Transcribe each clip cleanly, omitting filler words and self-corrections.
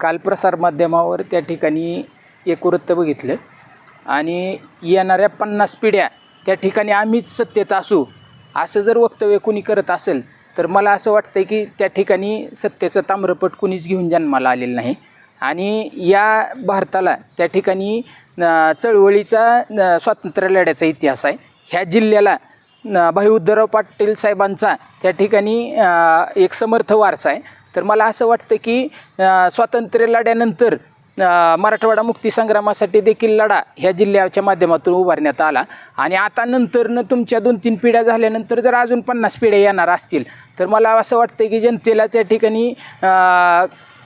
काल प्रसारमाध्यमावर त्या ठिकाणी एक वृत्त बघितलं आणि येणाऱ्या 50 पिढ्या त्या ठिकाणी आम्हीच सत्तेत असू असं जर वक्तव्य कुणी करत असेल तर मला असं वाटतं की त्या ठिकाणी सत्तेचं ताम्रपट कुणीच घेऊन जन्माला आलेलं नाही. आणि या भारताला त्या ठिकाणी चळवळीचा स्वातंत्र्य लढ्याचा इतिहास आहे. ह्या जिल्ह्याला भाई उद्धवराव पाटील साहेबांचा त्या ठिकाणी एक समर्थ वारसा आहे. तर मला असं वाटतं की स्वातंत्र्य लढ्यानंतर मराठवाडा मुक्तीसंग्रामासाठी देखील लढा ह्या जिल्ह्याच्या माध्यमातून उभारण्यात आला आणि आता नंतरनं तुमच्या 2-3 पिढ्या झाल्यानंतर जर अजून 50 पिढ्या येणार असतील तर मला असं वाटतं की जनतेला त्या ठिकाणी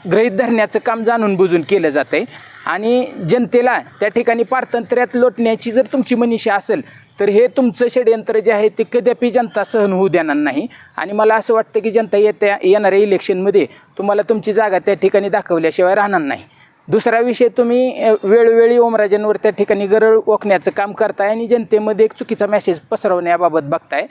गृहीत धरण्याचं काम जाणून बुजून केलं जातं आहे. आणि जनतेला त्या ठिकाणी पारतंत्र्यात लोटण्याची जर तुमची मनीषा असेल तर हे तुमचं षडयंत्र जे आहे ते कदापि जनता सहन होऊ देणार नाही. आणि मला असं वाटतं की जनता येणाऱ्या इलेक्शनमध्ये तुम्हाला तुमची जागा त्या ठिकाणी दाखवल्याशिवाय राहणार नाही. दुसरा विषय, तुम्ही वेळोवेळी ओमराजेंवर त्या ठिकाणी गरळ ओकण्याचं काम करताय आणि जनतेमध्ये एक चुकीचा मेसेज पसरवण्याबाबत बघताय.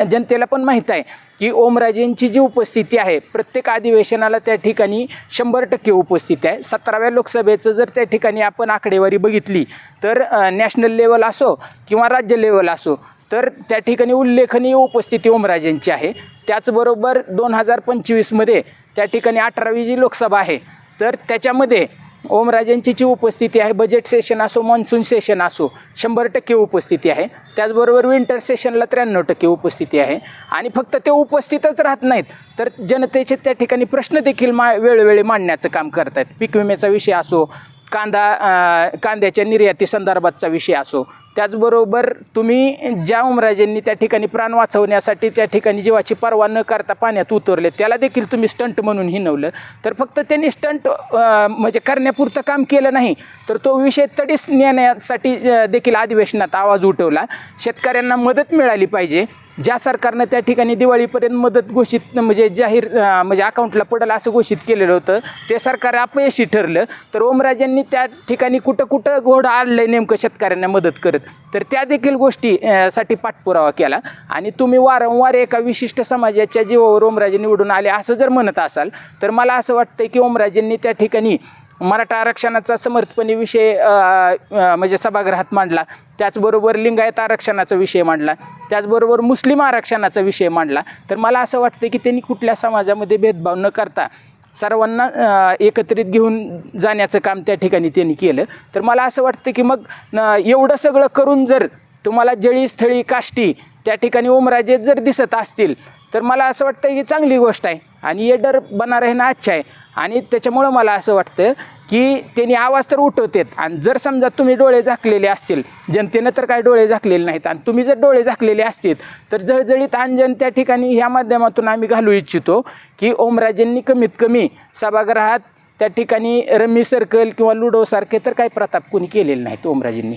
जनतेला पण माहीत आहे की ओमराजेंची जी उपस्थिती आहे प्रत्येक अधिवेशनाला त्या ठिकाणी 100% उपस्थिती आहे. 17व्या लोकसभेचं जर त्या ठिकाणी आपण आकडेवारी बघितली तर नॅशनल लेवल असो किंवा राज्य लेवल असो तर त्या ठिकाणी उल्लेखनीय उपस्थिती ओमराजेंची आहे. त्याचबरोबर 2025मध्ये त्या ठिकाणी 18वी जी लोकसभा आहे तर त्याच्यामध्ये ओमराजेंची जी उपस्थिती आहे बजेट सेशन असो मॉन्सून सेशन असो 100% उपस्थिती आहे. त्याचबरोबर विंटर सेशनला 93% उपस्थिती आहे. आणि फक्त ते उपस्थितच राहत नाहीत तर जनतेचे त्या ठिकाणी प्रश्न देखील वेळोवेळी मांडण्याचं काम करत आहेत. पीक विम्याचा विषय असो, कांद्याच्या निर्याती संदर्भातचा विषय असो, त्याचबरोबर तुम्ही ज्या ओमराजेंनी त्या ठिकाणी प्राण वाचवण्यासाठी त्या ठिकाणी जीवाची पर्वा न करता पाण्यात उतरले त्याला देखील तुम्ही स्टंट म्हणून हिनवलं. तर फक्त त्यांनी स्टंट म्हणजे करण्यापुरतं काम केलं नाही तर तो विषय तडीस नेण्यासाठी देखील अधिवेशनात आवाज उठवला. शेतकऱ्यांना मदत मिळाली पाहिजे. ज्या सरकारनं त्या ठिकाणी दिवाळीपर्यंत मदत घोषित म्हणजे जाहीर म्हणजे अकाउंटला पडेल असं घोषित केलेलं होतं ते सरकार अपयशी ठरलं. तर ओमराजेंनी त्या ठिकाणी कुठं घोडं आणलं नेमकं शेतकऱ्यांना मदत करत तर त्या देखील गोष्टी साठी पाठपुरावा केला. आणि तुम्ही वारंवार एका विशिष्ट समाजाच्या जीवावर ओमराजे निवडून आले असं जर म्हणत असाल तर मला असं वाटतं की ओमराजेंनी त्या ठिकाणी मराठा आरक्षणाचा समर्थपणे विषय म्हणजे सभागृहात मांडला. त्याचबरोबर लिंगायत आरक्षणाचा विषय मांडला. त्याचबरोबर मुस्लिम आरक्षणाचा विषय मांडला. तर मला असं वाटतं की त्यांनी कुठल्या समाजामध्ये भेदभाव न करता सर्वांना एकत्रित घेऊन जाण्याचं काम त्या ठिकाणी त्यांनी केलं. तर मला असं वाटतं की मग एवढं सगळं करून जर तुम्हाला जळी स्थळी काष्टी त्या ठिकाणी ओमराजे जर दिसत असतील तर मला असं वाटतं की चांगली गोष्ट आहे आणि ये डर बना रहना अच्छा आहे. आणि त्याच्यामुळं मला असं वाटतं की त्यांनी आवाज तर उठवतात. आणि जर समजा तुम्ही डोळे झाकलेले असतील, जनतेनं तर काय डोळे झाकलेले नाहीत, आणि तुम्ही जर डोळे झाकलेले असतील तर जळजळीत अंजन त्या ठिकाणी ह्या माध्यमातून आम्ही घालू इच्छितो की ओमराजेंनी कमीत कमी सभागृहात त्या ठिकाणी रम्मी सर्कल किंवा लुडोसारखे तर काही प्रताप कोणी केलेले नाहीत ओमराजेंनी.